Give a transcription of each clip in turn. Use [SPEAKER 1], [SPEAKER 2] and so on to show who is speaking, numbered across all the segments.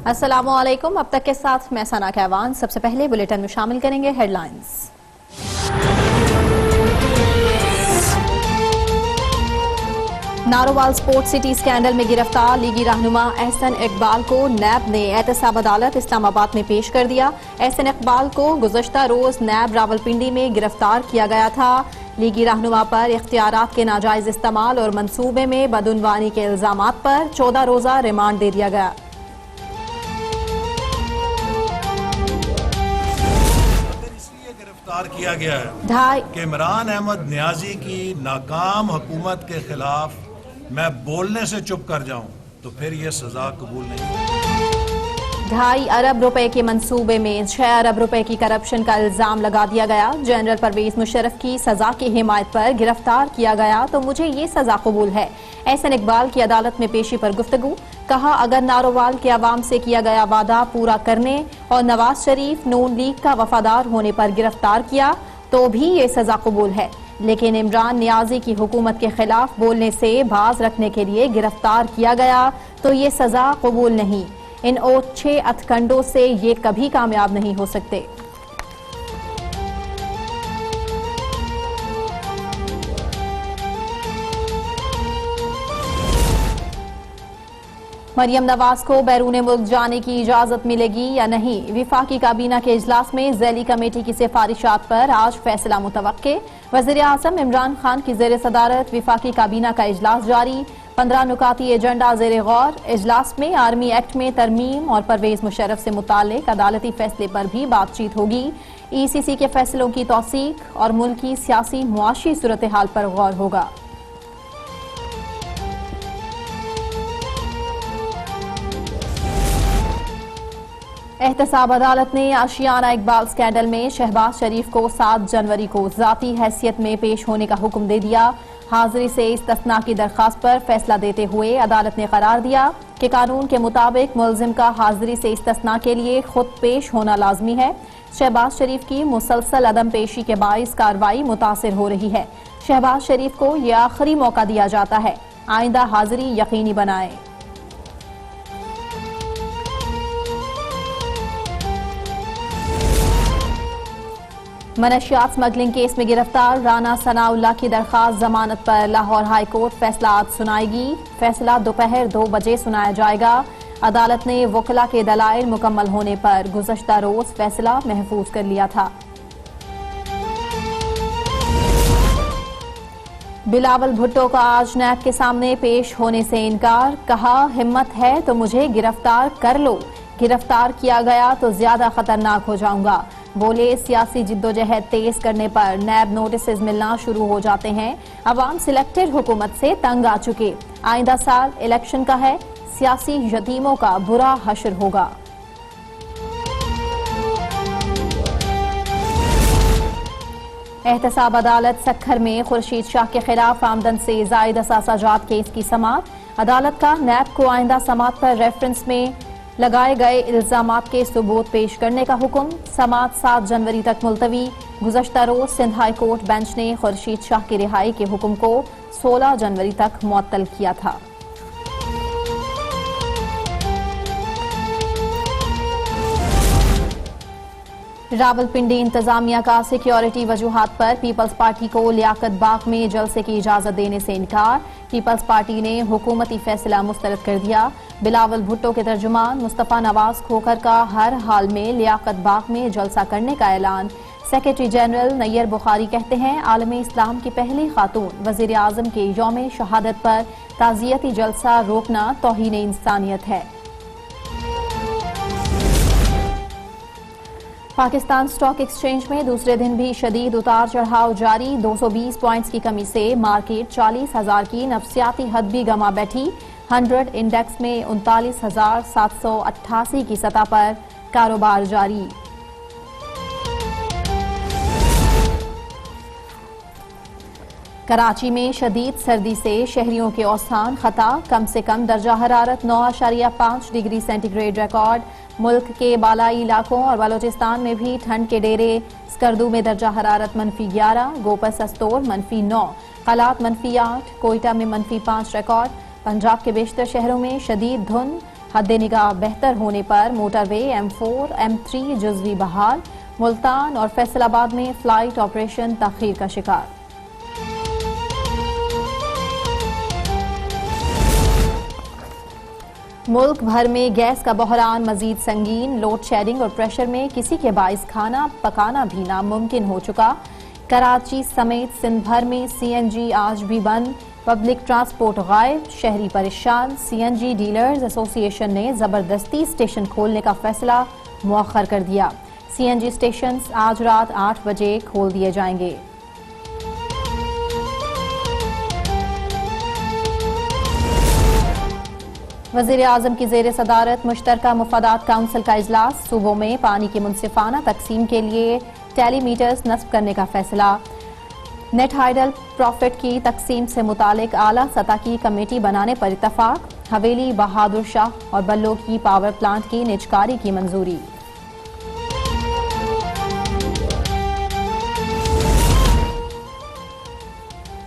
[SPEAKER 1] अस्सलामुअलैकुम। अब तक के साथ मैं सना कहवान। सबसे पहले बुलेटिन में शामिल करेंगे headlines. Narowal sports city scandal में गिरफ्तार लीगी रहनुमा एहसन इकबाल को नैब ने एहतसाब अदालत इस्लामाबाद में पेश कर दिया। एहसन इकबाल को गुज़श्ता रोज नैब रावलपिंडी में गिरफ्तार किया गया था। लीगी रहनुमा पर इख्तियारात के नाजायज इस्तेमाल और मंसूबे में बदउनवानी के इल्जामात पर 14 रोजा रिमांड दे दिया गया।
[SPEAKER 2] गिरफ्तार किया गया है कि इमरान अहमद नियाजी की नाकाम हुकूमत के खिलाफ मैं बोलने से चुप कर जाऊं तो फिर यह सजा कबूल नहीं।
[SPEAKER 1] 2.5 अरब रुपए के मंसूबे में 6 अरब रुपए की करप्शन का इल्जाम लगा दिया गया। जनरल परवेज मुशर्रफ की सजा की हिमायत पर गिरफ्तार किया गया तो मुझे ये सजा कबूल है। एहसन इकबाल की अदालत में पेशी पर गुफ्तगू। कहा, अगर नारोवाल के अवाम से किया गया वादा पूरा करने और नवाज शरीफ नून लीग का वफादार होने पर गिरफ्तार किया तो भी ये सजा कबूल है, लेकिन इमरान नियाजी की हुकूमत के खिलाफ बोलने से बाज रखने के लिए गिरफ्तार किया गया तो ये सजा कबूल नहीं। इन ओछे हथकंडों से ये कभी कामयाब नहीं हो सकते। मरियम नवाज को बैरून मुल्क जाने की इजाजत मिलेगी या नहीं? विफाकी काबीना के इजलास में ज़ैली कमेटी की सिफारिशात पर आज फैसला मुतवक्के। वज़ीर आज़म इमरान खान की ज़ेर सदारत विफाकी काबीना का इजलास जारी। 15 नुकाती एजेंडा ज़ेर गौर। इजलास में आर्मी एक्ट में तरमीम और परवेज मुशर्रफ से मुताल्लिक अदालती फैसले पर भी बातचीत होगी। ECC के फैसलों की तौसीक और मुल्क की सियासी मुआशी सूरत हाल पर गौर होगा। एहतसाब अदालत ने आशियाना इकबाल स्कैंडल में शहबाज शरीफ को 7 जनवरी को जाती हैसियत में पेश होने का हुक्म दे दिया। हाजिरी से इस्तिस्ना की दरखास्त पर फैसला देते हुए अदालत ने करार दिया कि कानून के मुताबिक मुलजिम का हाजिरी से इस्तिस्ना के लिए खुद पेश होना लाजमी है। शहबाज शरीफ की मुसलसल अदम पेशी के बाइस कार्रवाई मुतासिर हो रही है। शहबाज शरीफ को यह आखिरी मौका दिया जाता है, आइंदा हाजिरी यकीनी बनाए। मनशियात स्मगलिंग केस में गिरफ्तार राना सनाउल्लाह की दरखास्त जमानत पर लाहौर हाई कोर्ट फैसला आज सुनाएगी। फैसला दोपहर 2 बजे सुनाया जाएगा। अदालत ने वकला के दलाइल मुकम्मल होने पर गुज़श्ता रोज फैसला महफूज कर लिया था। बिलावल भुट्टो का आज नैब के सामने पेश होने से इनकार। कहा, हिम्मत है तो मुझे गिरफ्तार कर लो, गिरफ्तार किया गया तो ज्यादा खतरनाक हो जाऊंगा। बोले, सियासी जिद्दोजहद तेज करने पर नैब नोटिस मिलना शुरू हो जाते हैं। अवाम सिलेक्टेड हुकूमत से तंग आ चुके। आइंदा साल इलेक्शन का है, सियासी यतीमों का बुरा हश्र होगा। एहतसाब अदालत सक्खर में खुर्शीद शाह के खिलाफ आमदन से जायद असासाजात केस की समाअत। अदालत का नैब को आइंदा समाअत पर रेफरेंस में लगाए गए इल्जामात के सबूत पेश करने का हुक्म। समाअत 7 जनवरी तक मुलतवी। गुज़श्ता रोज सिंध हाई कोर्ट बेंच ने खुर्शीद शाह की रिहाई के हुक्म को 16 जनवरी तक मुअत्तल किया था। रावलपिंडी इंतजामिया का सिक्योरिटी वजूहात पर पीपल्स पार्टी को लियाकत बाग में जलसे की इजाजत देने से इनकार। पीपल्स पार्टी ने हुकूमती फैसला मुस्तरद कर दिया। बिलावल भुट्टो के तर्जुमान मुस्तफा नवाज खोखर का हर हाल में लियाकत बाग में जलसा करने का ऐलान। सेक्रेटरी जनरल नैयर बुखारी कहते हैं, आलम इस्लाम की पहली खातून वजीर आजम के यौम शहादत पर ताजियती जलसा रोकना तौहीन इंसानियत है। पाकिस्तान स्टॉक एक्सचेंज में दूसरे दिन भी शदीद उतार चढ़ाव जारी। 220 पॉइंट्स की कमी से मार्केट 40,000 की नफसियाती हद भी गंवा बैठी। 100 इंडेक्स में 39,788 की सतह पर कारोबार जारी। कराची में शदीद सर्दी से शहरियों के औसान खता। कम से कम दर्जा हरारत 9.5 डिग्री सेंटीग्रेड रिकॉर्ड। मुल्क के बालाई इलाकों और बलोचिस्तान में भी ठंड के डेरे। स्कर्दू में दर्जा हरारत -11, गोपर सस्तोर -9, हालात -8, कोयटा में -5 रिकॉर्ड। पंजाब के बेशतर शहरों में शदीद धुंध। हद निगाह बेहतर होने पर मोटरवे M4, M3 जुज़वी बहाल। मुल्तान और फैसलाबाद में फ्लाइट ऑपरेशन ताखीर का शिकार। मुल्क भर में गैस का बहरान मजीद संगीन। लोड शेडिंग और प्रेशर में किसी के बाइस खाना पकाना भी नामुमकिन हो चुका। कराची समेत सिंध भर में CNG आज भी बंद। पब्लिक ट्रांसपोर्ट गायब, शहरी परेशान। CNG डीलर्स एसोसिएशन ने जबरदस्ती स्टेशन खोलने का फैसला मुअख्खर कर दिया। CNG स्टेशन आज रात 8 बजे खोल दिए जाएंगे। वज़ीर-ए-आज़म की ज़ेर सदारत मुश्तरका मुफादात काउंसिल का इजलास। सूबों में पानी की मुनसिफाना तकसीम के लिए टेलीमीटर्स नस्ब करने का फैसला। नेट हाइडल प्रॉफिट की तकसीम से मुतालिक आला सतह की कमेटी बनाने पर इत्तफाक। हवेली, बहादुर शाह और बल्लो की पावर प्लांट की निजकारी की मंजूरी।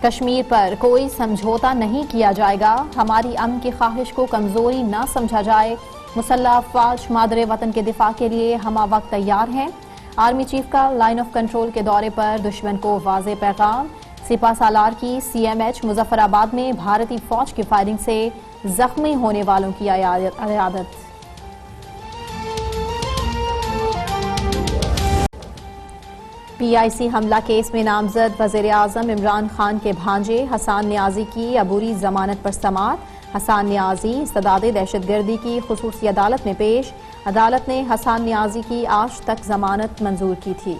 [SPEAKER 1] कश्मीर पर कोई समझौता नहीं किया जाएगा। हमारी अमन की ख्वाहिश को कमजोरी ना समझा जाए। मुसल्लह अफवाज मादरे वतन के दिफा के लिए हमा वक्त तैयार हैं। आर्मी चीफ का लाइन ऑफ कंट्रोल के दौरे पर दुश्मन को वाज़े पैगाम। सिपा सालार की CMH मुजफ्फराबाद में भारतीय फौज की फायरिंग से जख्मी होने वालों की अयादत। PIC हमला केस में नामजद वज़ीर-ए-आज़म इमरान खान के भांजे हसान नियाजी की अबूरी जमानत पर समाअत। हसान नियाजी इस्तदादे दहशतगर्दी की खुसूसी अदालत में पेश। अदालत ने हसान नियाजी की आज तक जमानत मंजूर की थी।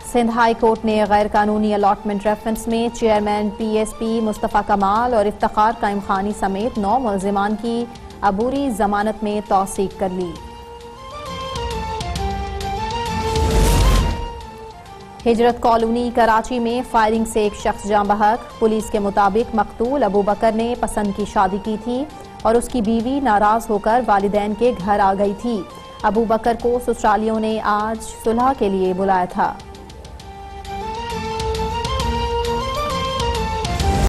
[SPEAKER 1] सिंध हाई कोर्ट ने गैर कानूनी अलॉटमेंट रेफरेंस में चेयरमैन PSP मुस्तफ़ा कमाल और इफ्तिखार कायम खानी समेत 9 मुलजिमान की अबूरी जमानत में तौसीक कर ली। हिजरत कॉलोनी कराची में फायरिंग से एक शख्स जाँ बहक। पुलिस के मुताबिक मकतूल अबू बकर ने पसंद की शादी की थी और उसकी बीवी नाराज होकर वालिदैन के घर आ गई थी। अबू बकर को ससुरालियों ने आज सुलह के लिए बुलाया था।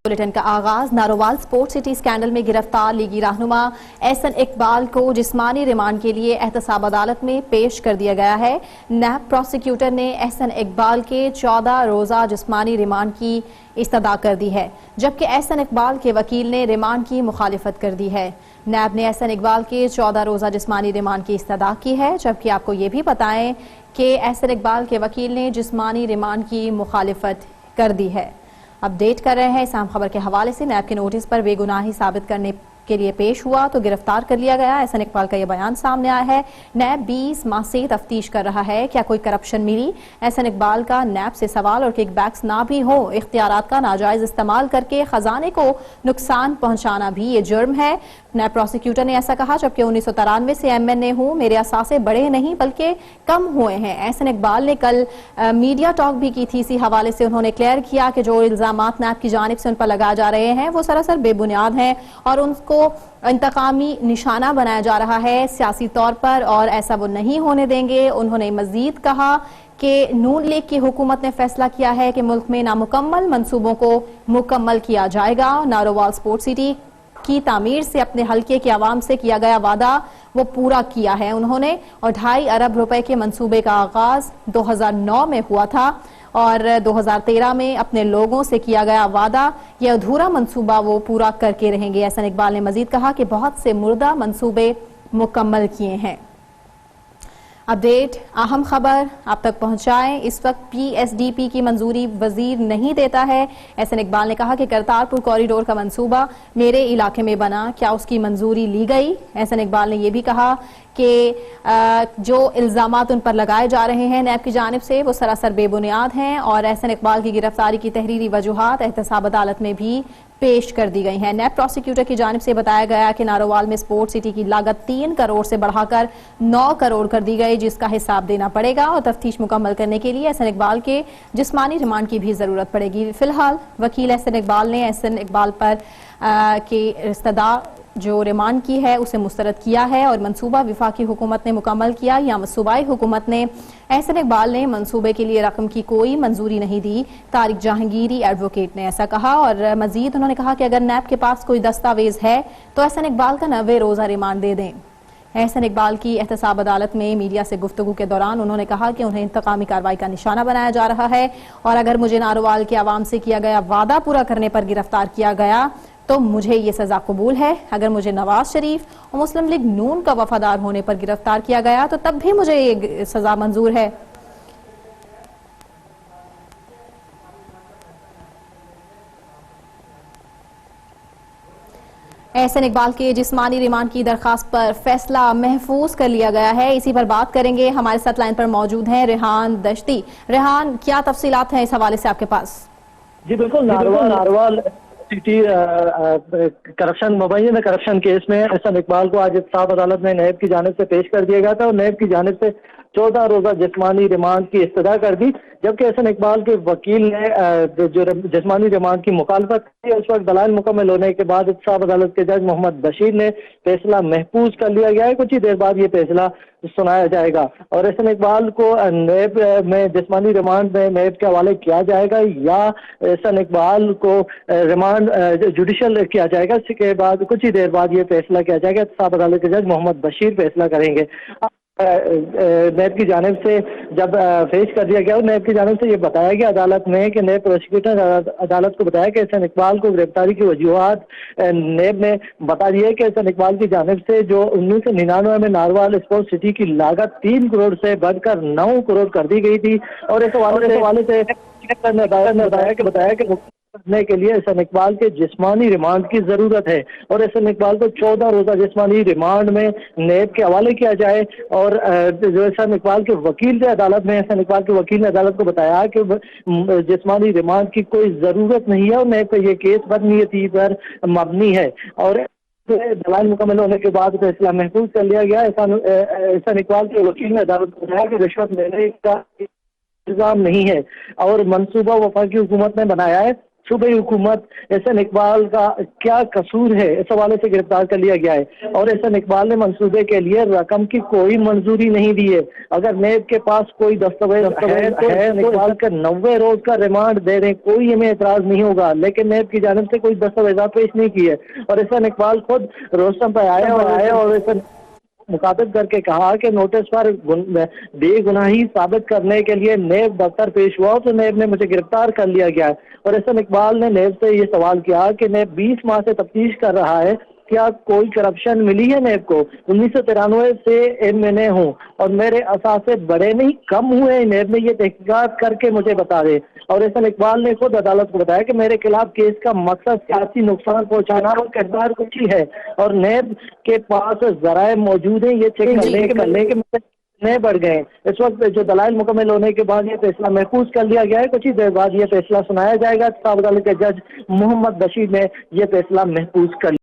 [SPEAKER 1] बुलेटिन का आगाज नारोवाल स्पोर्ट्स सिटी स्कैंडल में गिरफ्तार लीगी रहनुमा एहसन इकबाल को जिस्मानी रिमांड के लिए एहतसाब अदालत में पेश कर दिया गया है। नैब प्रोसिक्यूटर ने एहसन इकबाल के 14 रोजा जिस्मानी रिमांड की इस्तदा कर दी है, जबकि एहसन इकबाल के वकील ने रिमांड की मुखालिफत कर दी है। नैब ने एहसन इकबाल के 14 रोजा जिस्मानी रिमांड की इस्तदा की है, जबकि आपको ये भी बताएं कि एहसन इकबाल के वकील ने जिस्मानी रिमांड की मुखालिफत कर दी है। अपडेट कर रहे हैं इस अहम खबर के हवाले से। नैब के नोटिस पर बेगुनाही साबित करने के लिए पेश हुआ तो गिरफ्तार कर लिया गया। एहसन इकबाल का यह बयान सामने आया है। नैब 20 माह से तफ्तीश कर रहा है, क्या कोई करप्शन मिली। एहसन इकबाल का नैब से सवाल और किकबैक्स ना भी हो, इख्तियारात का नाजायज इस्तेमाल करके खजाने को नुकसान पहुंचाना भी ये जुर्म है। नैब प्रोसिक्यूटर ने ऐसा कहा, जबकि 1993 से MNA हूँ, मेरे असासे बढ़े नहीं बल्कि कम हुए हैं। एहसन इकबाल ने कल मीडिया टॉक भी की थी। इसी हवाले से उन्होंने क्लियर किया कि जो इल्जामात नैब की जानिब से उन पर लगाए जा रहे हैं वो सरासर बेबुनियाद हैं और उनको इंतकामी निशाना बनाया जा रहा है सियासी तौर पर, और ऐसा वो नहीं होने देंगे। उन्होंने मजीद कहा कि नून लीग की हुकूमत ने फैसला किया है कि मुल्क में नामुकम्मल मंसूबों को मुकम्मल किया जाएगा। नारोवाल स्पोर्ट्स सिटी की तामीर से अपने हल्के के आवाम से किया गया वादा वो पूरा किया है उन्होंने, और 2.5 अरब रुपए के मंसूबे का आगाज 2009 में हुआ था और 2013 में अपने लोगों से किया गया वादा यह अधूरा मंसूबा वो पूरा करके रहेंगे। एहसन इकबाल ने मजीद कहा कि बहुत से मुर्दा मंसूबे मुकम्मल किए हैं। अपडेट अहम खबर आप तक पहुंचाएं। इस वक्त PSDP की मंजूरी वजीर नहीं देता है। एहसन इकबाल ने कहा कि करतारपुर कॉरिडोर का मंसूबा मेरे इलाके में बना, क्या उसकी मंजूरी ली गई। एहसन इकबाल ने यह भी कहा कि जो इल्जामात उन पर लगाए जा रहे हैं नैब की जानिब से वो सरासर बेबुनियाद हैं, और एहसन इकबाल की गिरफ्तारी की तहरीरी वजूहात एहतसाब अदालत में भी पेश कर दी गई हैं। नैब प्रोसिक्यूटर की जानिब से बताया गया कि नारोवाल में स्पोर्ट्स सिटी की लागत 3 करोड़ से बढ़ाकर 9 करोड़ कर दी गई, जिसका हिसाब देना पड़ेगा और तफ्तीश मुकम्मल करने के लिए एहसन इकबाल के जिस्मानी रिमांड की भी जरूरत पड़ेगी। फिलहाल वकील एहसन इकबाल ने एहसन इकबाल पर की इस्तदा जो रिमांड की है उसे मुस्तरद किया है और मंसूबा वफाकी हुकूमत ने मुकम्मल किया या सूबाई हुकूमत ने। एहसन इकबाल ने मंसूबे के लिए रकम की कोई मंजूरी नहीं दी। तारिक जहांगीरी एडवोकेट ने ऐसा कहा और मजीद उन्होंने कहा कि अगर नैब के पास कोई दस्तावेज है तो एहसन इकबाल का 90 रोजा रिमांड दे दें। एहसन इकबाल की एहतसाब अदालत में मीडिया से गुफ्तगू के दौरान उन्होंने कहा कि उन्हें इंतकामी कार्रवाई का निशाना बनाया जा रहा है और अगर मुझे नारोवाल के आवाम से किया गया वादा पूरा करने पर गिरफ्तार किया गया तो मुझे ये सजा कबूल है। अगर मुझे नवाज शरीफ और मुस्लिम लीग नून का वफादार होने पर गिरफ्तार किया गया तो तब भी मुझे ये सजा मंजूर है। एहसन इकबाल के जिस्मानी रिमांड की दरखास्त पर फैसला महफूज कर लिया गया है। इसी पर बात करेंगे। हमारे साथ लाइन पर मौजूद हैं रेहान दश्ती। रेहान, क्या तफसीलात हैं इस हवाले से आपके पास?
[SPEAKER 3] जी बिल्कुल, नारवाल सिटी करप्शन मुबैना करप्शन केस में एहसन इकबाल को आज एहतसाब अदालत में नैब की जानिब से पेश कर दिया गया था और नैब की जानिब से 14 रोजा जिस्मानी रिमांड की इस्तदा कर दी, जबकि एहसन इकबाल के वकील ने जो जिस्मानी रिमांड की मुखालफत की। उस वक्त दलाइल मुकम्मल होने के बाद एहतसाब अदालत के जज मोहम्मद बशीर ने फैसला महफूज कर लिया गया है। कुछ ही देर बाद ये फैसला सुनाया जाएगा और एहसन इकबाल को नैब में जिस्मानी रिमांड में नैब के हवाले किया जाएगा या एहसन इकबाल को रिमांड जुडिशल किया जाएगा। इसके बाद कुछ ही देर बाद ये फैसला किया जाएगा। एहतसाब अदालत के जज मोहम्मद बशीर फैसला करेंगे। नैब की जानिब से जब पेश कर दिया गया और नैब की जानिब से ये बताया गया अदालत में कि नैब प्रोसिक्यूटर अदालत को बताया कि एहसन इकबाल को गिरफ्तारी की वजूहात नैब ने बता दी है कि एहसन इकबाल की जानिब से जो 1999 में नारवाल स्पोर्ट्स सिटी की लागत 3 करोड़ से बढ़कर 9 करोड़ कर दी गई थी और इस हवाले से बताया कि करने के लिए एहसन इकबाल के जिस्मानी रिमांड की जरूरत है और एहसन इकबाल को 14 रोजा जिस्मानी रिमांड में नैब के हवाले किया जाए। और जो एहसन इकबाल के वकील थे अदालत में, एहसन इकबाल के वकील ने अदालत को बताया कि जिस्मानी रिमांड की कोई जरूरत नहीं है और नैब का ये केस बदनीयती पर मबनी है और दलाइल मुकम्मल होने के बाद फैसला महफूज कर लिया गया। एहसन इकबाल के वकील ने अदालत को बताया कि रिश्वत लेने का इंतजाम नहीं है और मंसूबा वफाकी हुकूमत ने बनाया है। सूबाई हुकूमत एहसन इकबाल का क्या कसूर है, इस हवाले से गिरफ्तार कर लिया गया है और एहसन इकबाल ने मंसूबे के लिए रकम की कोई मंजूरी नहीं दी है। अगर नैब के पास कोई दस्तावेज है तो एहसन इकबाल का 90 रोज का रिमांड दे दें, कोई हमें एतराज नहीं होगा, लेकिन नैब की जानिब से कोई दस्तावेजात पेश नहीं किए और एहसन इकबाल खुद रोस्टम पर आए और एहसन मुखातिब करके कहा कि नोटिस पर बेगुनाही साबित करने के लिए नैब दफ्तर पेश हुआ तो नैब ने मुझे गिरफ्तार कर लिया गया है। और एहसन इकबाल ने नैब से ये सवाल किया कि नैब 20 माह से तफ्तीश कर रहा है, क्या कोई करप्शन मिली है नैब को? 1993 से एमएनए हूँ और मेरे असासे बड़े नहीं कम हुए, नैब ने ये तहकीकात करके मुझे बता दे। और एहसन इकबाल ने खुद अदालत को बताया कि मेरे खिलाफ केस का मकसद सियासी नुकसान पहुंचाना और किरदार कुछ ही है और नैब के पास जराए मौजूद हैं ये चेक करने के नए बढ़ गए। इस वक्त जो दलाइल मुकम्मल होने के बाद ये फैसला महफूज कर लिया गया है। कुछ ही देर बाद ये फैसला सुनाया जाएगा। एहतसाब अदालत के जज मोहम्मद बशीर ने यह फैसला महफूज कर